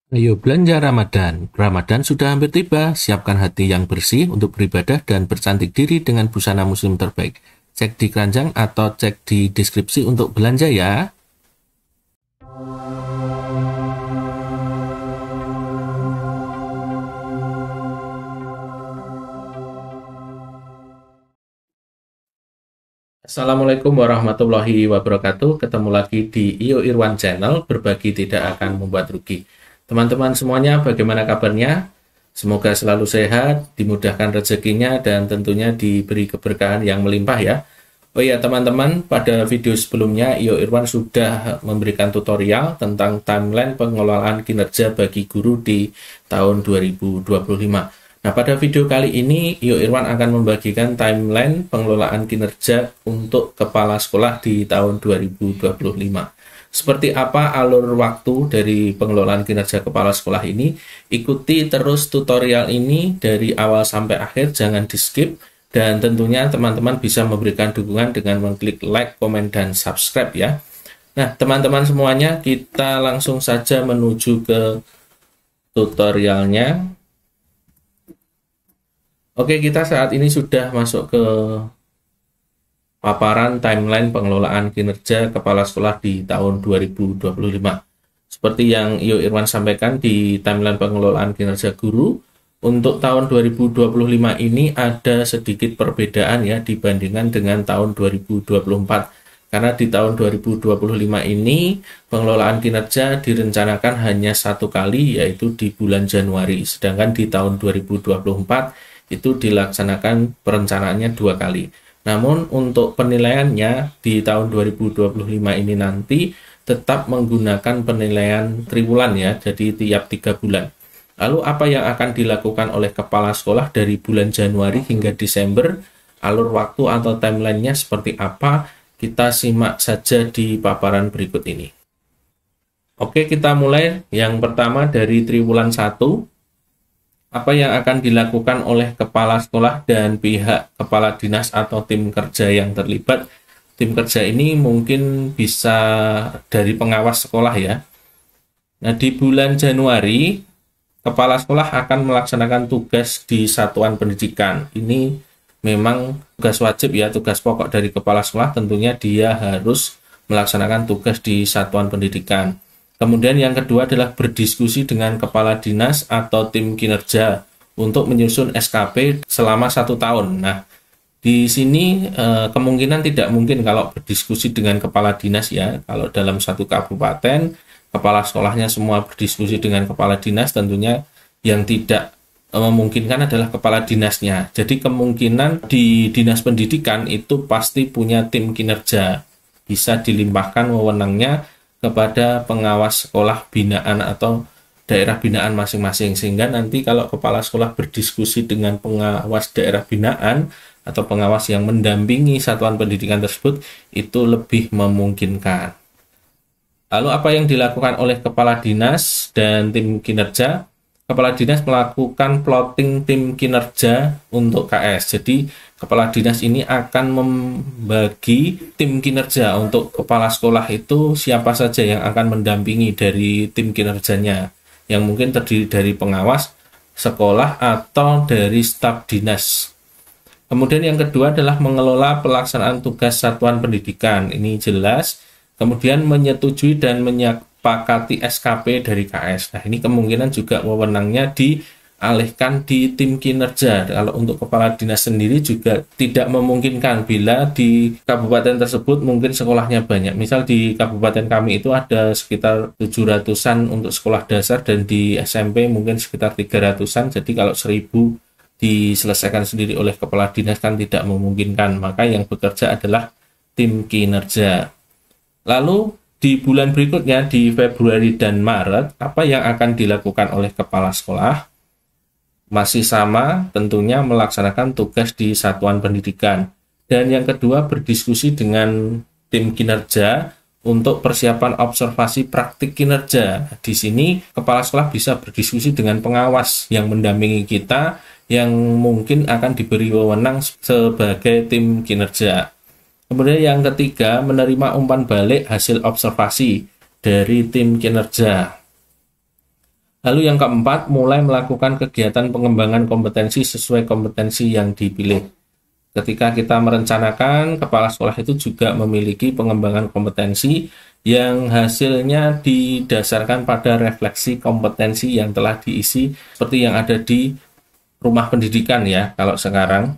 Ayo belanja Ramadan. Ramadan sudah hampir tiba. Siapkan hati yang bersih untuk beribadah dan bercantik diri dengan busana muslim terbaik. Cek di keranjang atau cek di deskripsi untuk belanja ya. Assalamualaikum warahmatullahi wabarakatuh. Ketemu lagi di Iyo Irwan Channel, berbagi tidak akan membuat rugi. Teman-teman semuanya, bagaimana kabarnya? Semoga selalu sehat, dimudahkan rezekinya, dan tentunya diberi keberkahan yang melimpah ya. Oh iya teman-teman, pada video sebelumnya Iyo Irwan sudah memberikan tutorial tentang timeline pengelolaan kinerja bagi guru di tahun 2025. Nah, pada video kali ini, Iyo Irwan akan membagikan timeline pengelolaan kinerja untuk kepala sekolah di tahun 2025. Seperti apa alur waktu dari pengelolaan kinerja kepala sekolah ini? Ikuti terus tutorial ini dari awal sampai akhir, jangan di-skip. Dan tentunya teman-teman bisa memberikan dukungan dengan mengklik like, komen, dan subscribe ya. Nah, teman-teman semuanya, kita langsung saja menuju ke tutorialnya. Oke, kita saat ini sudah masuk ke paparan timeline pengelolaan kinerja kepala sekolah di tahun 2025. Seperti yang Iyo Irwan sampaikan di timeline pengelolaan kinerja guru, untuk tahun 2025 ini ada sedikit perbedaan ya dibandingkan dengan tahun 2024. Karena di tahun 2025 ini pengelolaan kinerja direncanakan hanya satu kali, yaitu di bulan Januari. Sedangkan di tahun 2024 itu dilaksanakan perencanaannya 2 kali. Namun untuk penilaiannya di tahun 2025 ini nanti tetap menggunakan penilaian triwulan ya, jadi tiap 3 bulan. Lalu apa yang akan dilakukan oleh kepala sekolah dari bulan Januari hingga Desember? Alur waktu atau timelinenya seperti apa? Kita simak saja di paparan berikut ini. Oke, kita mulai. Yang pertama dari triwulan 1. Apa yang akan dilakukan oleh kepala sekolah dan pihak kepala dinas atau tim kerja yang terlibat? Tim kerja ini mungkin bisa dari pengawas sekolah ya. Nah, di bulan Januari, kepala sekolah akan melaksanakan tugas di satuan pendidikan. Ini memang tugas wajib ya, tugas pokok dari kepala sekolah, tentunya dia harus melaksanakan tugas di satuan pendidikan. Kemudian yang kedua adalah berdiskusi dengan kepala dinas atau tim kinerja untuk menyusun SKP selama 1 tahun. Nah, di sini kemungkinan tidak mungkin kalau berdiskusi dengan kepala dinas ya. Kalau dalam satu kabupaten, kepala sekolahnya semua berdiskusi dengan kepala dinas, tentunya yang tidak memungkinkan adalah kepala dinasnya. Jadi kemungkinan di dinas pendidikan itu pasti punya tim kinerja. Bisa dilimpahkan wewenangnya kepada pengawas sekolah binaan atau daerah binaan masing-masing, sehingga nanti kalau kepala sekolah berdiskusi dengan pengawas daerah binaan atau pengawas yang mendampingi satuan pendidikan tersebut itu lebih memungkinkan. Lalu apa yang dilakukan oleh kepala dinas dan tim kinerja? Kepala dinas melakukan plotting tim kinerja untuk KS. Jadi kepala dinas ini akan membagi tim kinerja untuk kepala sekolah itu siapa saja yang akan mendampingi dari tim kinerjanya, yang mungkin terdiri dari pengawas sekolah atau dari staf dinas. Kemudian yang kedua adalah mengelola pelaksanaan tugas satuan pendidikan. Ini jelas. Kemudian menyetujui dan menyepakati SKP dari KS. Nah, ini kemungkinan juga wewenangnya dialihkan di tim kinerja. Kalau untuk kepala dinas sendiri juga tidak memungkinkan bila di kabupaten tersebut mungkin sekolahnya banyak. Misal di kabupaten kami itu ada sekitar 700-an untuk sekolah dasar dan di SMP mungkin sekitar 300-an. Jadi kalau 1000 diselesaikan sendiri oleh kepala dinas kan tidak memungkinkan. Maka yang bekerja adalah tim kinerja. Lalu di bulan berikutnya, di Februari dan Maret, apa yang akan dilakukan oleh kepala sekolah? Masih sama, tentunya melaksanakan tugas di satuan pendidikan. Dan yang kedua, berdiskusi dengan tim kinerja untuk persiapan observasi praktik kinerja. Di sini, kepala sekolah bisa berdiskusi dengan pengawas yang mendampingi kita, yang mungkin akan diberi wewenang sebagai tim kinerja. Kemudian yang ketiga, menerima umpan balik hasil observasi dari tim kinerja. Lalu yang keempat, mulai melakukan kegiatan pengembangan kompetensi sesuai kompetensi yang dipilih. Ketika kita merencanakan, kepala sekolah itu juga memiliki pengembangan kompetensi yang hasilnya didasarkan pada refleksi kompetensi yang telah diisi seperti yang ada di rumah pendidikan ya kalau sekarang.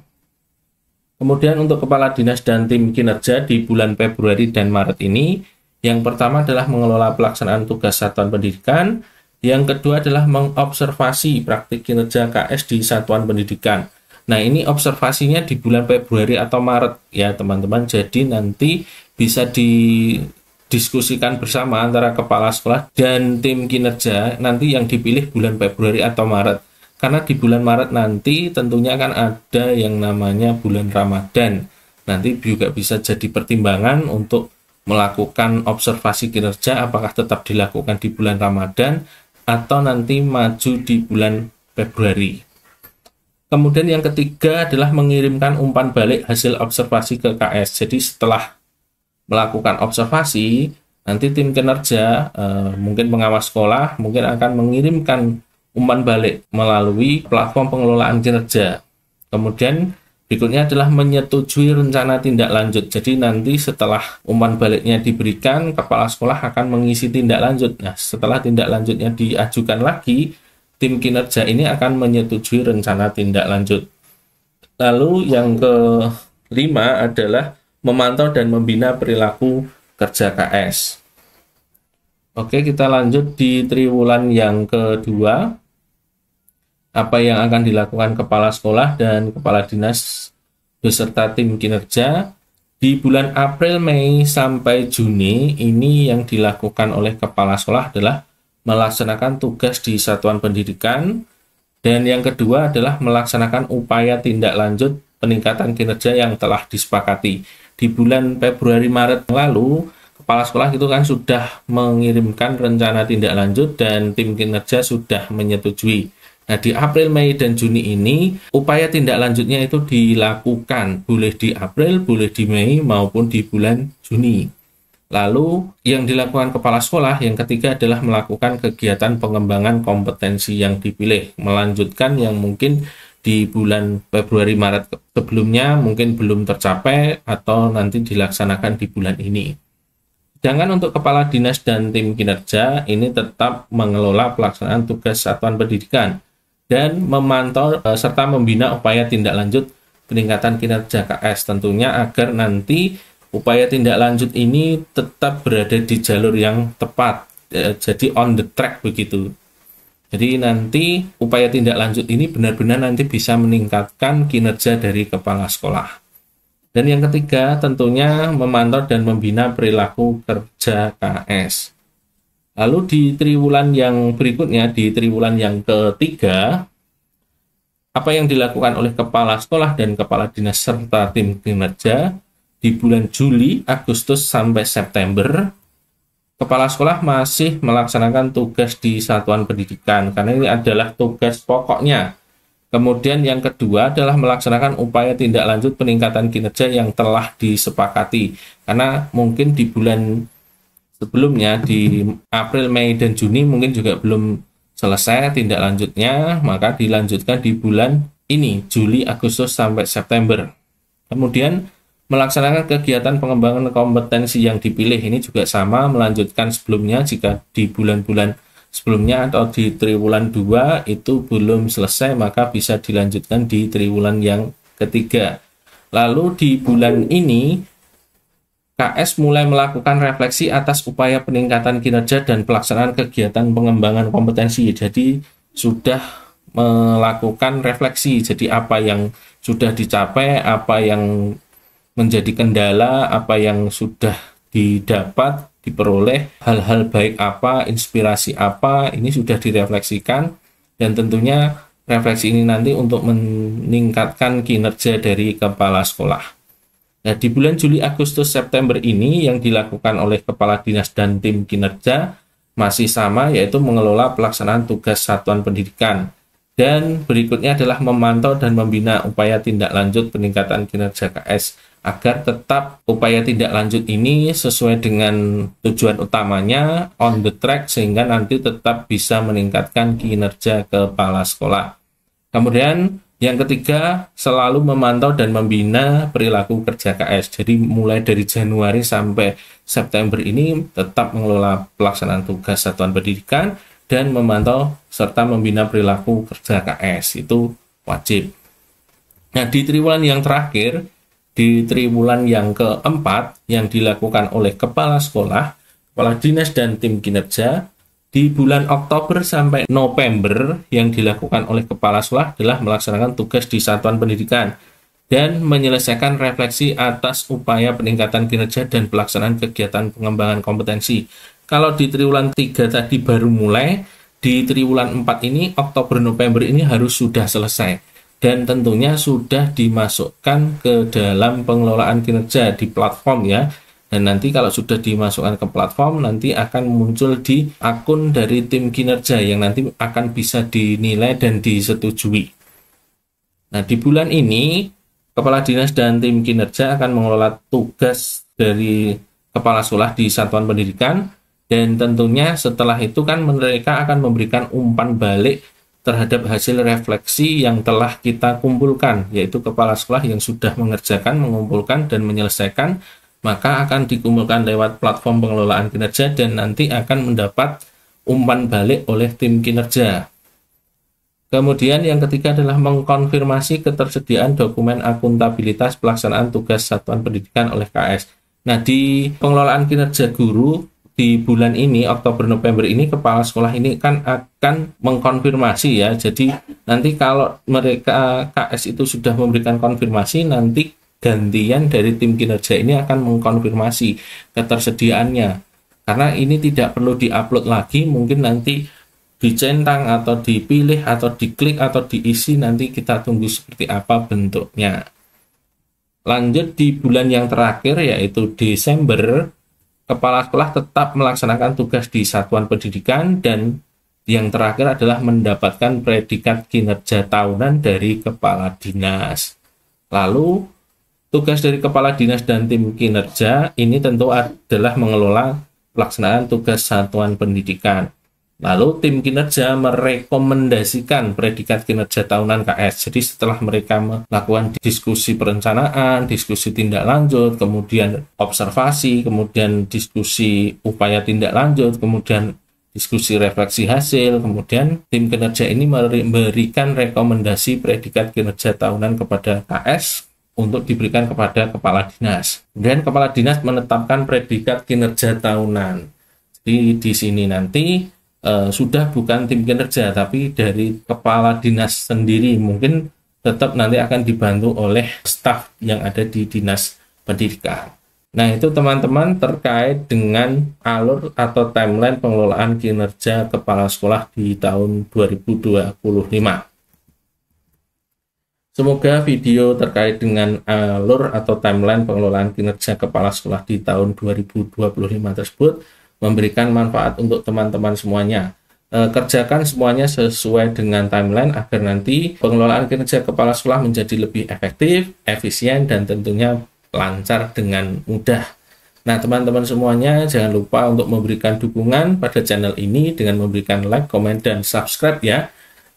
Kemudian untuk kepala dinas dan tim kinerja di bulan Februari dan Maret ini, yang pertama adalah mengelola pelaksanaan tugas satuan pendidikan, yang kedua adalah mengobservasi praktik kinerja KS di satuan pendidikan. Nah, ini observasinya di bulan Februari atau Maret ya teman-teman. Jadi nanti bisa didiskusikan bersama antara kepala sekolah dan tim kinerja nanti yang dipilih bulan Februari atau Maret. Karena di bulan Maret nanti tentunya kan ada yang namanya bulan Ramadan. Nanti juga bisa jadi pertimbangan untuk melakukan observasi kinerja apakah tetap dilakukan di bulan Ramadan atau nanti maju di bulan Februari. Kemudian yang ketiga adalah mengirimkan umpan balik hasil observasi ke KS. Jadi setelah melakukan observasi, nanti tim kinerja, mungkin pengawas sekolah, mungkin akan mengirimkan umpan balik melalui platform pengelolaan kinerja. Kemudian berikutnya adalah menyetujui rencana tindak lanjut. Jadi nanti setelah umpan baliknya diberikan, kepala sekolah akan mengisi tindak lanjut. Nah, setelah tindak lanjutnya diajukan lagi, tim kinerja ini akan menyetujui rencana tindak lanjut. Lalu yang kelima adalah memantau dan membina perilaku kerja KS. Oke, kita lanjut di triwulan yang kedua. Apa yang akan dilakukan kepala sekolah dan kepala dinas beserta tim kinerja di bulan April, Mei, sampai Juni ini yang dilakukan oleh kepala sekolah adalah melaksanakan tugas di satuan pendidikan, dan yang kedua adalah melaksanakan upaya tindak lanjut peningkatan kinerja yang telah disepakati. Di bulan Februari Maret lalu, kepala sekolah itu kan sudah mengirimkan rencana tindak lanjut dan tim kinerja sudah menyetujui. Nah, di April, Mei, dan Juni ini, upaya tindak lanjutnya itu dilakukan, boleh di April, boleh di Mei, maupun di bulan Juni. Lalu, yang dilakukan kepala sekolah, yang ketiga adalah melakukan kegiatan pengembangan kompetensi yang dipilih, melanjutkan yang mungkin di bulan Februari, Maret sebelumnya mungkin belum tercapai, atau nanti dilaksanakan di bulan ini. Sedangkan untuk kepala dinas dan tim kinerja, ini tetap mengelola pelaksanaan tugas satuan pendidikan, dan memantau serta membina upaya tindak lanjut peningkatan kinerja KS tentunya agar nanti upaya tindak lanjut ini tetap berada di jalur yang tepat, jadi on the track begitu. Jadi nanti upaya tindak lanjut ini benar-benar nanti bisa meningkatkan kinerja dari kepala sekolah. Dan yang ketiga tentunya memantau dan membina perilaku kerja KS. Lalu di triwulan yang berikutnya, di triwulan yang ketiga, apa yang dilakukan oleh kepala sekolah dan kepala dinas serta tim kinerja di bulan Juli, Agustus, sampai September, kepala sekolah masih melaksanakan tugas di satuan pendidikan, karena ini adalah tugas pokoknya. Kemudian yang kedua adalah melaksanakan upaya tindak lanjut peningkatan kinerja yang telah disepakati, karena mungkin di bulan sebelumnya di April, Mei, dan Juni mungkin juga belum selesai tindak lanjutnya, maka dilanjutkan di bulan ini, Juli, Agustus, sampai September. Kemudian melaksanakan kegiatan pengembangan kompetensi yang dipilih, ini juga sama, melanjutkan sebelumnya jika di bulan-bulan sebelumnya atau di triwulan 2 itu belum selesai, maka bisa dilanjutkan di triwulan yang ketiga. Lalu di bulan ini KS mulai melakukan refleksi atas upaya peningkatan kinerja dan pelaksanaan kegiatan pengembangan kompetensi. Jadi sudah melakukan refleksi, jadi apa yang sudah dicapai, apa yang menjadi kendala, apa yang sudah didapat, diperoleh, hal-hal baik apa, inspirasi apa, ini sudah direfleksikan, dan tentunya refleksi ini nanti untuk meningkatkan kinerja dari kepala sekolah. Nah, di bulan Juli, Agustus, September ini yang dilakukan oleh kepala dinas dan tim kinerja masih sama, yaitu mengelola pelaksanaan tugas satuan pendidikan. Dan berikutnya adalah memantau dan membina upaya tindak lanjut peningkatan kinerja KS. agar tetap upaya tindak lanjut ini sesuai dengan tujuan utamanya, on the track, sehingga nanti tetap bisa meningkatkan kinerja kepala sekolah. Kemudian yang ketiga, selalu memantau dan membina perilaku kerja KS. Jadi mulai dari Januari sampai September ini tetap mengelola pelaksanaan tugas satuan pendidikan dan memantau serta membina perilaku kerja KS. Itu wajib. Nah, di triwulan yang terakhir, di triwulan yang keempat yang dilakukan oleh kepala sekolah, kepala dinas dan tim kinerja di bulan Oktober sampai November yang dilakukan oleh kepala sekolah adalah melaksanakan tugas di satuan pendidikan dan menyelesaikan refleksi atas upaya peningkatan kinerja dan pelaksanaan kegiatan pengembangan kompetensi. Kalau di triwulan 3 tadi baru mulai, di triwulan 4 ini Oktober November ini harus sudah selesai. Dan tentunya sudah dimasukkan ke dalam pengelolaan kinerja di platform ya. Dan nanti kalau sudah dimasukkan ke platform, nanti akan muncul di akun dari tim kinerja yang nanti akan bisa dinilai dan disetujui. Nah, di bulan ini, kepala dinas dan tim kinerja akan mengelola tugas dari kepala sekolah di satuan pendidikan. Dan tentunya setelah itu kan mereka akan memberikan umpan balik terhadap hasil refleksi yang telah kita kumpulkan, yaitu kepala sekolah yang sudah mengerjakan, mengumpulkan, dan menyelesaikan, maka akan dikumpulkan lewat platform pengelolaan kinerja dan nanti akan mendapat umpan balik oleh tim kinerja. Kemudian yang ketiga adalah mengkonfirmasi ketersediaan dokumen akuntabilitas pelaksanaan tugas satuan pendidikan oleh KS. Nah, di pengelolaan kinerja guru, di bulan ini, Oktober November ini, kepala sekolah ini kan akan mengkonfirmasi ya. Jadi nanti kalau mereka KS itu sudah memberikan konfirmasi, nanti gantian dari tim kinerja ini akan mengkonfirmasi ketersediaannya. Karena ini tidak perlu diupload lagi, mungkin nanti dicentang atau dipilih atau diklik atau diisi, nanti kita tunggu seperti apa bentuknya. Lanjut di bulan yang terakhir yaitu Desember, kepala sekolah tetap melaksanakan tugas di satuan pendidikan dan yang terakhir adalah mendapatkan predikat kinerja tahunan dari kepala dinas. Lalu, tugas dari kepala dinas dan tim kinerja ini tentu adalah mengelola pelaksanaan tugas satuan pendidikan. Lalu, tim kinerja merekomendasikan predikat kinerja tahunan KS. Jadi, setelah mereka melakukan diskusi perencanaan, diskusi tindak lanjut, kemudian observasi, kemudian diskusi upaya tindak lanjut, kemudian diskusi refleksi hasil, kemudian tim kinerja ini memberikan rekomendasi predikat kinerja tahunan kepada KS untuk diberikan kepada kepala dinas. Kemudian kepala dinas menetapkan predikat kinerja tahunan. Jadi, di sini nanti sudah bukan tim kinerja tapi dari kepala dinas sendiri, mungkin tetap nanti akan dibantu oleh staf yang ada di dinas pendidikan. Nah, itu teman-teman terkait dengan alur atau timeline pengelolaan kinerja kepala sekolah di tahun 2025. Semoga video terkait dengan alur atau timeline pengelolaan kinerja kepala sekolah di tahun 2025 tersebut memberikan manfaat untuk teman-teman semuanya. Kerjakan semuanya sesuai dengan timeline agar nanti pengelolaan kinerja kepala sekolah menjadi lebih efektif, efisien, dan tentunya lancar dengan mudah. Nah, teman-teman semuanya jangan lupa untuk memberikan dukungan pada channel ini dengan memberikan like, komen, dan subscribe ya.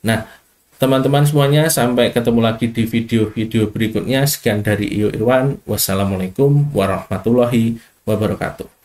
Nah, teman-teman semuanya, sampai ketemu lagi di video-video berikutnya. Sekian dari Iyo Irwan. Wassalamualaikum warahmatullahi wabarakatuh.